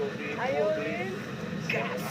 Ayo, Lin. Gas.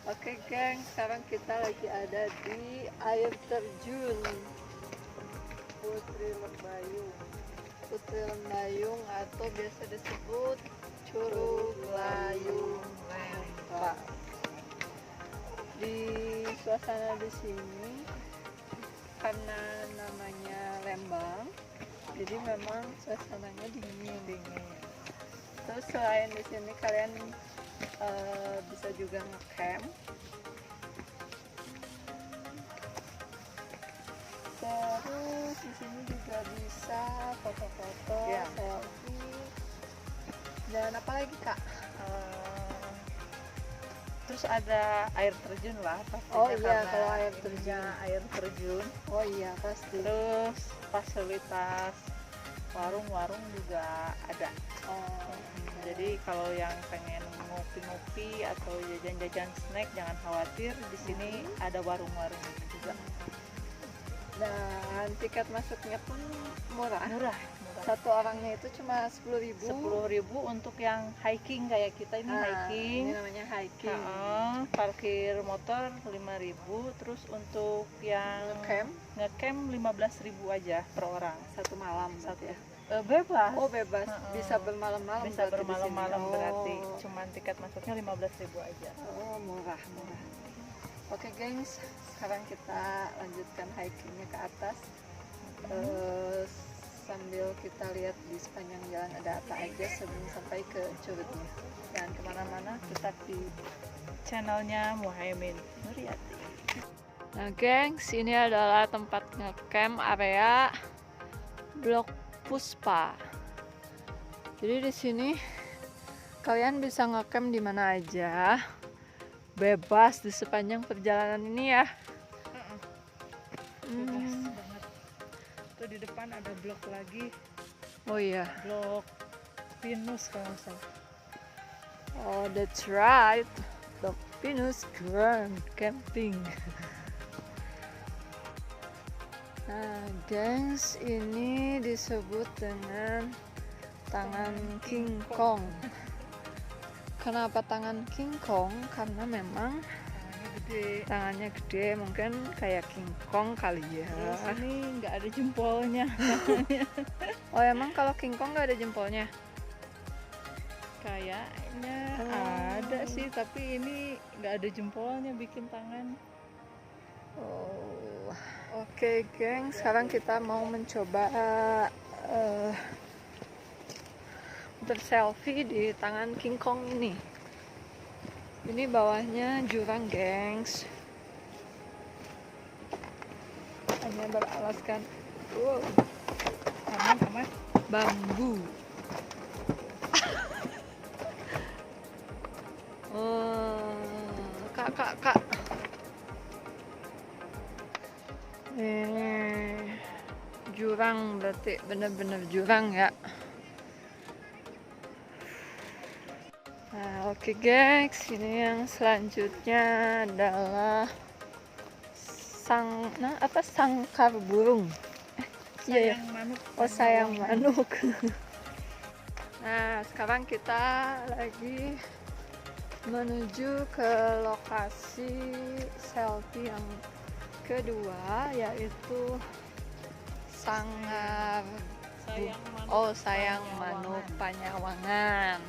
Oke geng, sekarang kita lagi ada di air terjun Putri Lembayung. Putri Lembayung atau biasa disebut Curug Layung Lembang. Di suasana di sini karena namanya Lembang, jadi memang suasananya dingin. Terus selain di sini kalian bisa juga ngecamp. Terus di sini juga bisa foto-foto, selfie. Dan apa lagi kak? Terus ada air terjun lah pasti. Oh iya, kalau air terjun. Oh iya pasti. Terus fasilitas warung-warung juga ada. Jadi kalau yang pengen ngopi-ngopi atau jajan-jajan snack jangan khawatir, di sini ada warung-warung juga. Dan tiket masuknya pun murah. Murah. Satu orangnya itu cuma 10.000. 10.000 untuk yang hiking kayak kita ini hiking. Ini namanya hiking. Parkir motor 5.000, terus untuk yang ngecamp 15.000 aja per orang satu malam. Satu ya. Bebas. Oh bebas, bisa bermalam-malam. Bisa bermalam-malam berarti cuman tiket masuknya 15.000 aja. Oh murah. Oke gengs, sekarang kita lanjutkan hikingnya ke atas. Sambil kita lihat di sepanjang jalan ada apa aja sebelum sampai ke curugnya. Jangan kemana-mana, tetap di channelnya Muhaimin Nuryati. Nah gengs, ini adalah tempat ngecamp area Blok Puspa. Jadi di sini kalian bisa ngecamp di mana aja, bebas di sepanjang perjalanan ini ya. Bebas banget. Tuh di depan ada blok lagi. Oh iya. Blok Pinus kalau nggak salah. Oh that's right. Blok Pinus Grand Camping. Nah, gengs, ini disebut dengan tangan King Kong. Kenapa tangan King Kong? Karena memang tangannya gede, mungkin kayak King Kong kali ya. Terus ini nggak ada jempolnya. Oh, emang kalau King Kong nggak ada jempolnya? Kayaknya ada sih, tapi ini nggak ada jempolnya bikin tangan. Oh, oke geng, sekarang kita mau mencoba berselfie di tangan King Kong ini. Ini bawahnya jurang gengs, hanya beralaskan Wow, Aman. bambu. Oh, kak. Ini jurang, berarti bener-bener jurang ya. Nah, oke guys, ini yang selanjutnya adalah sangkar burung. Iya ya. Sayang manuk. Oh, sayang manuk. Nah, sekarang kita lagi menuju ke lokasi selfie yang kedua, yaitu Sanggar Sayang manuk. Oh, sayang manuk Panyawangan.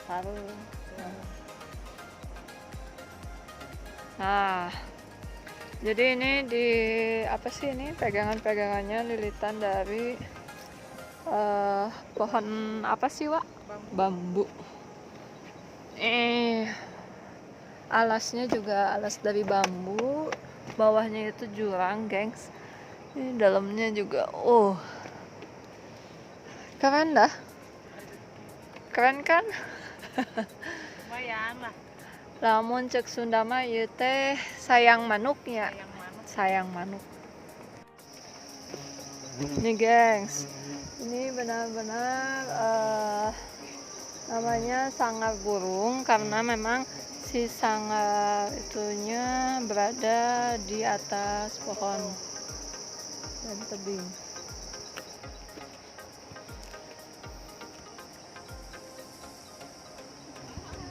Baru. Nah, jadi ini di apa sih ini pegangan-pegangannya lilitan dari pohon apa sih, Wak? Bambu. Alasnya juga alas dari bambu. Bawahnya itu jurang, gengs. Ini dalamnya juga, keren dah. Keren kan? Lumayan lah. Lamun cek Sunda mah ieu teh sayang manuk ya. Sayang manuk. Sayang manuk. Ini gengs, ini benar-benar namanya sanggar burung karena memang si sanggar itunya berada di atas pohon dan tebing.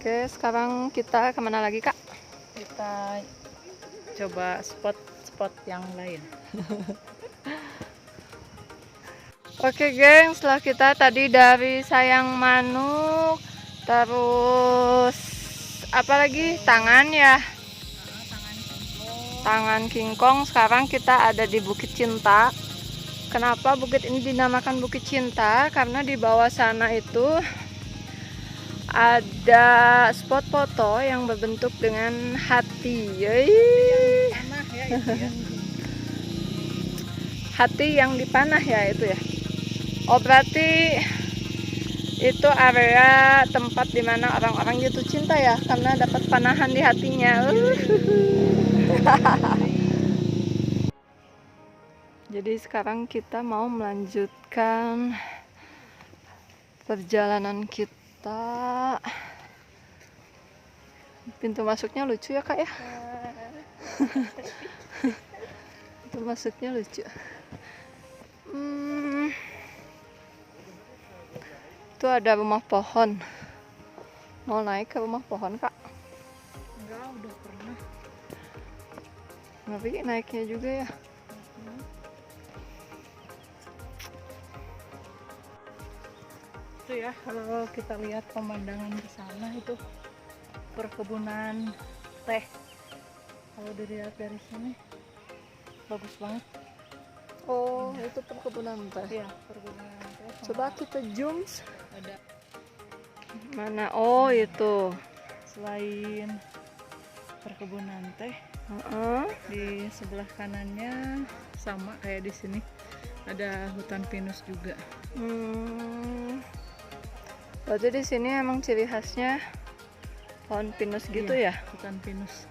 Oke, sekarang kita kemana lagi, Kak? Kita coba spot yang lain. Oke geng, setelah kita tadi dari sayang manuk, terus apa lagi? Tangan ya, tangan kingkong. Sekarang kita ada di Bukit Cinta. Kenapa bukit ini dinamakan Bukit Cinta? Karena di bawah sana itu ada spot foto yang berbentuk dengan hati. Tanah ya itu ya. Hati yang dipanah ya itu ya. Oh, berarti itu area tempat dimana orang-orang jatuh cinta ya, karena dapat panahan di hatinya. Jadi sekarang kita mau melanjutkan perjalanan kita. Pintu masuknya lucu ya, Kak ya. Pintu masuknya lucu. Itu ada rumah pohon. Mau naik ke rumah pohon, Kak? Enggak, udah pernah. Tapi naiknya juga ya. Itu ya, kalau kita lihat pemandangan di sana itu perkebunan teh. Kalau dilihat dari sini bagus banget. Oh, itu perkebunan teh. Iya, perkebunan teh. Coba kita zoom. Ada Mana? Oh, itu. selain perkebunan teh, di sebelah kanannya sama kayak di sini ada hutan pinus juga. Berarti di sini emang ciri khasnya pohon pinus gitu ya? Hutan pinus.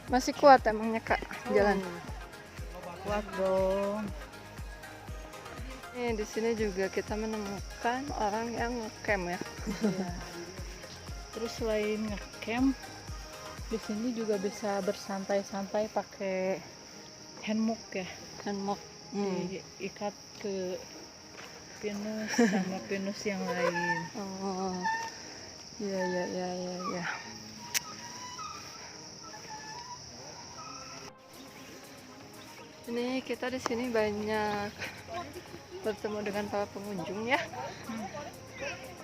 Masih kuat emangnya, Kak, jalan? Kuat dong. Di sini juga kita menemukan orang yang ngecamp ya. Iya. Terus selain ngecamp, di sini juga bisa bersantai-santai pakai hammock ya. Hammock. Diikat ke pinus sama pinus yang lain. Oh, iya. Ini kita di sini banyak bertemu dengan para pengunjung ya.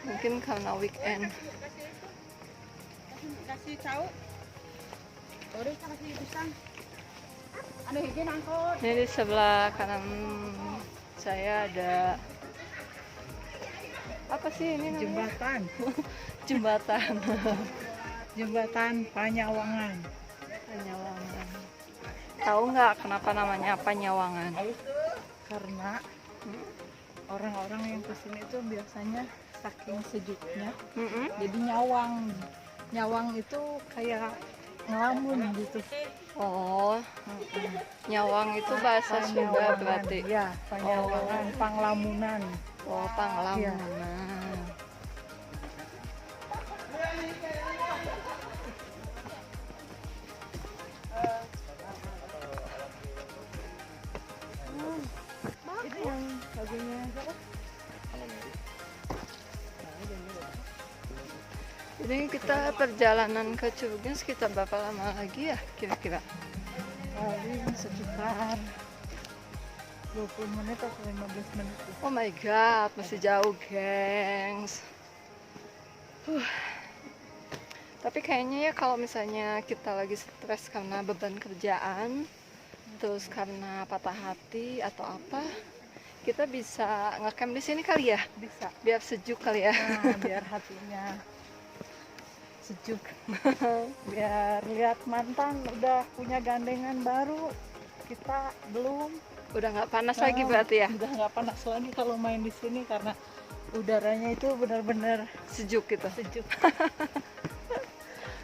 Mungkin karena weekend. Kasih tahu. Baru kasih pisang. Ada hijau angkot. Ini di sebelah kanan saya ada apa sih ini namanya? Jembatan. Jembatan. Jembatan Panyawangan. Panyawangan. Tahu nggak kenapa namanya Panyawangan? Karena orang-orang yang kesini tuh biasanya saking sejuknya jadi nyawang itu kayak ngelamun gitu. Oh, nyawang itu bahasa Sunda berarti. Ya, panyawangan, panglamunan. Oh, panglamunan. Itu yang lagunya siapa? Jadi kita perjalanan ke Curugnya sekitar berapa lama lagi ya kira-kira? Paling sekitar 20 menit atau 15 menit. Oh my god, masih jauh, gengs. Tapi kayaknya ya kalau misalnya kita lagi stres karena beban kerjaan, terus karena patah hati atau apa, kita bisa ngecamp di sini kali ya? Bisa. Biar sejuk kali ya. Nah, biar hatinya sejuk. Biar lihat mantan udah punya gandengan baru, kita belum. Udah nggak panas lagi berarti ya? Udah nggak panas lagi kalau main di sini karena udaranya itu benar-benar Sejuk gitu. sejuk.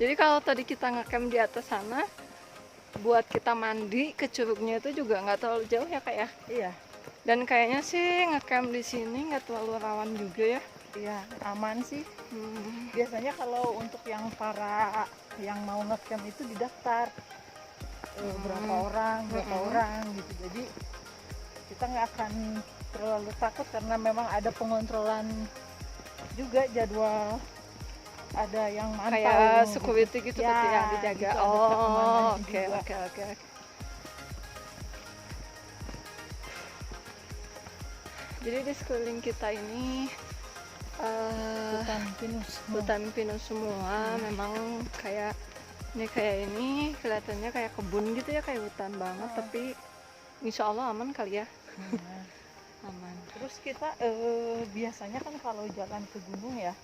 Jadi kalau tadi kita ngecamp di atas sana, buat kita mandi ke curugnya itu juga nggak terlalu jauh ya kak ya? Iya, Dan kayaknya sih ngecamp di sini nggak terlalu rawan juga ya. iya aman sih. Biasanya kalau untuk yang para yang mau ngecamp itu didaftar berapa orang gitu. Jadi kita nggak akan terlalu takut karena memang ada pengontrolan juga, jadwal ada yang mantau Kayak gitu. security gitu Ya, berarti yang dijaga. gitu, ada Oh, keamanannya oke juga. oke oke. Jadi di sekeliling kita ini Hutan pinus. hutan pinus semua. Memang kayak ini kelihatannya kayak kebun gitu ya, kayak hutan banget. Tapi insya Allah aman kali ya. Nah, Aman. terus kita biasanya kan kalau jalan ke gunung ya,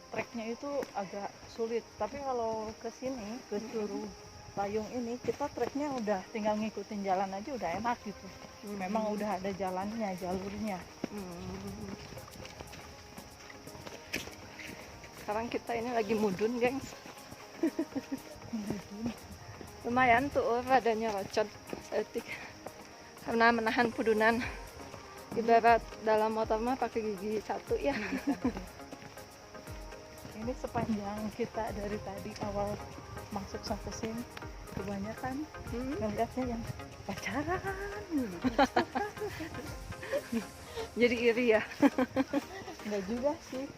treknya itu agak sulit. Tapi kalau ke sini ke Curug Layung ini, kita treknya udah tinggal ngikutin jalan aja udah enak gitu. Memang udah ada jalannya, jalurnya. Sekarang kita ini lagi mudun, gengs. Lumayan tuh badannya rocot setik karena menahan pudunan. Ibarat dalam motor mah pakai gigi satu ya. Ini sepanjang kita dari tadi awal masuk sampai sini, kebanyakan ngeliatnya yang pacaran. Jadi iri ya. Enggak juga sih,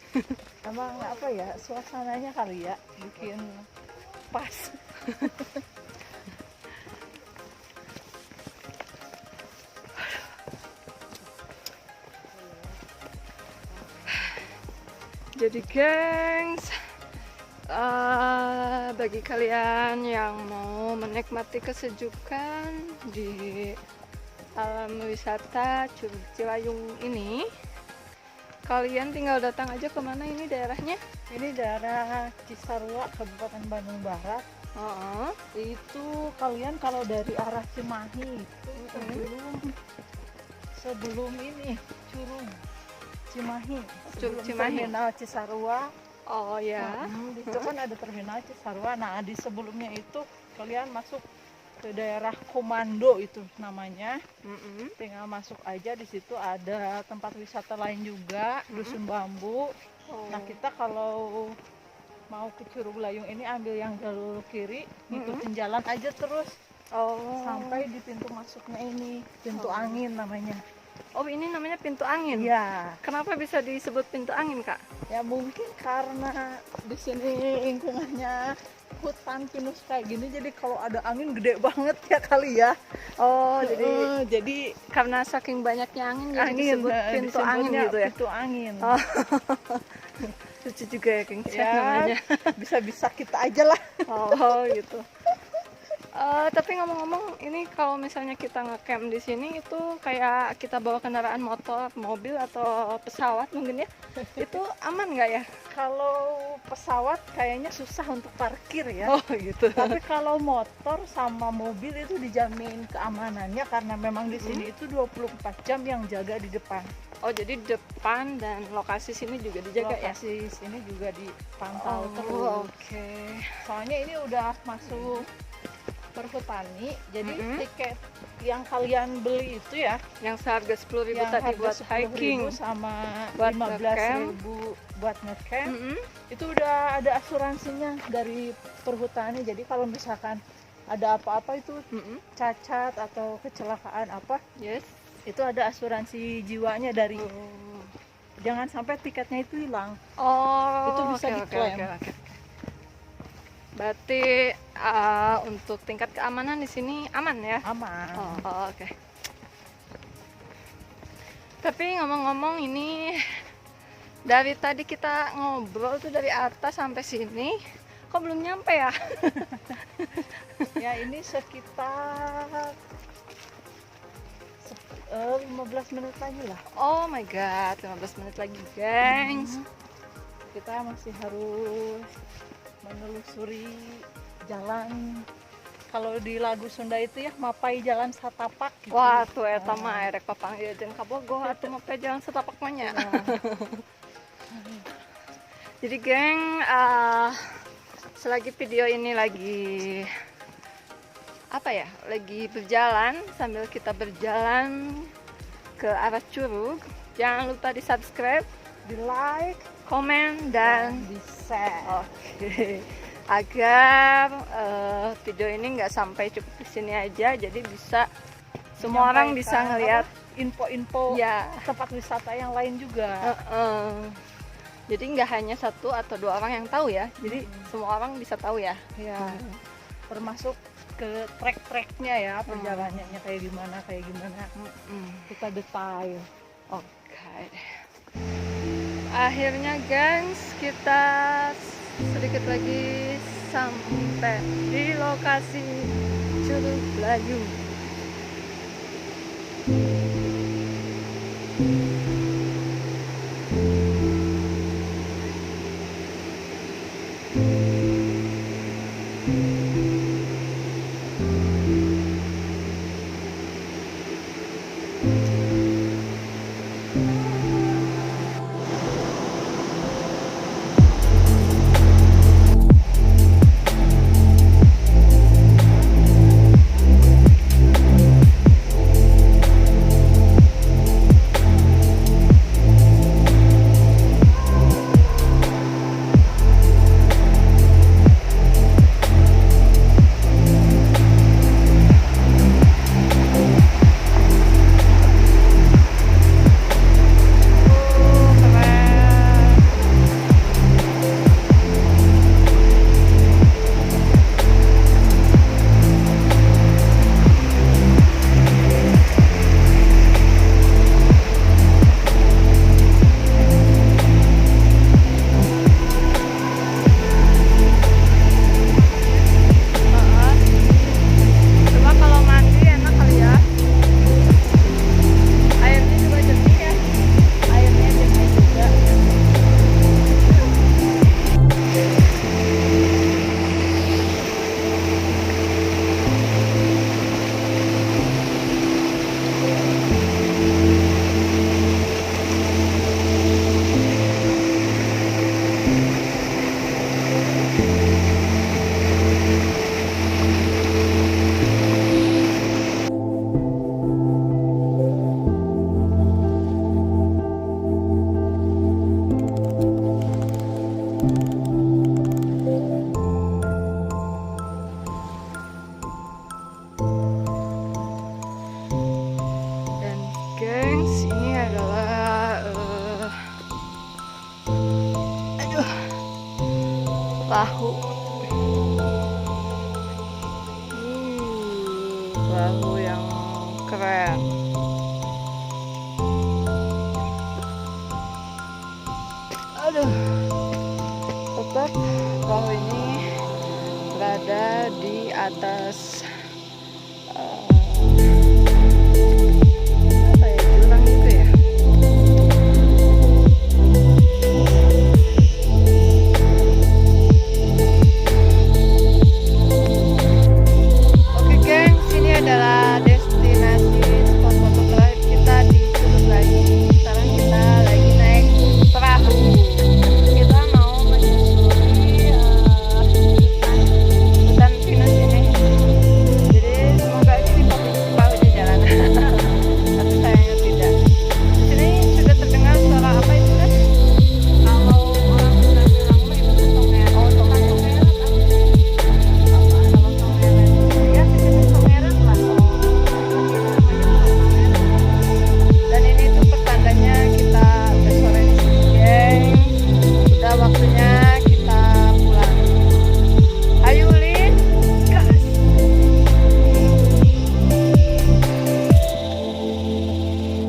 emang apa ya, suasananya kali ya bikin pas. Jadi gengs, bagi kalian yang mau menikmati kesejukan di alam wisata Curug Cilayung ini, kalian tinggal datang aja kemana ini daerahnya? Ini daerah Cisarua, Kabupaten Bandung Barat. Itu kalian kalau dari arah Cimahi itu sebelum ini Curug Cimahi, Curug sebelum Cimahi. terminal Cisarua. Oh ya. Itu kan ada terminal Cisarua. Nah, di sebelumnya itu kalian masuk ke daerah Komando itu namanya. Tinggal masuk aja, di situ ada tempat wisata lain juga, Dusun Bambu. Nah, kita kalau mau ke Curug Layung ini ambil yang jalur kiri, ngikutin jalan aja terus sampai di pintu masuknya ini, pintu angin namanya. Oh, ini namanya pintu angin. Iya. Kenapa bisa disebut pintu angin, Kak? Ya mungkin karena di sini lingkungannya hutan pinus kayak gini, jadi kalau ada angin gede banget ya kali ya. Oh, jadi karena saking banyaknya angin jadi disebut pintu angin disebutnya gitu ya. Pintu angin. Oh. Lucu juga ya, gengs, Ya, namanya. bisa-bisa kita aja lah. Oh, gitu. Tapi ngomong-ngomong, ini kalau misalnya kita ngecamp di sini itu kayak kita bawa kendaraan motor, mobil atau pesawat mungkin ya, itu aman nggak ya? Kalau pesawat kayaknya susah untuk parkir ya. Oh gitu. Tapi kalau motor sama mobil itu dijamin keamanannya karena memang di sini itu 24 jam yang jaga di depan. Oh jadi depan dan lokasi sini juga dijaga ya? Lokasi sini juga dipantau Oh, terus. oke. Soalnya ini udah masuk perhutani, jadi Mm-mm. tiket yang kalian beli itu ya, Yang seharga 10.000 yang tadi harga buat 10.000 hiking. sama Buat 15.000 buat ngecamp, Mm-mm. itu udah ada asuransinya dari perhutani. Jadi kalau misalkan ada apa-apa itu Mm-mm. cacat atau kecelakaan apa, Yes. itu ada asuransi jiwanya dari, Oh. jangan sampai tiketnya itu hilang. Oh, Itu bisa oke, diklaim. oke. Berarti untuk tingkat keamanan di sini aman ya? Aman. Oh, oke. Tapi ngomong-ngomong ini dari tadi kita ngobrol tuh dari atas sampai sini, kok belum nyampe ya? Ya ini sekitar 15 menit lagi lah. Oh my god, 15 menit lagi, gengs. Kita masih harus menelusuri jalan. Kalau di lagu Sunda itu ya mapai jalan satapak gitu. Wah, tuh eta mah erek papangieun ka Bogor atuh mah pe jalan setapak mah nya. Jadi geng, selagi video ini lagi apa ya? Lagi berjalan sambil kita berjalan ke arah Curug, jangan lupa di-subscribe, Di-like komen dan dan di-share. oke. Agar video ini nggak sampai cukup di sini aja, jadi bisa semua orang bisa Menyampaikan ngeliat info-info ya. tempat wisata yang lain juga. Jadi nggak hanya satu atau dua orang yang tahu ya, jadi semua orang bisa tahu ya. Ya, termasuk ke trek-treknya ya, perjalanannya kayak gimana. Kita detail. Oke. Akhirnya gengs, kita sedikit lagi sampai di lokasi Curug Blayu. Tahu. Perahu yang keren. Aduh. Tetap perahu ini berada di atas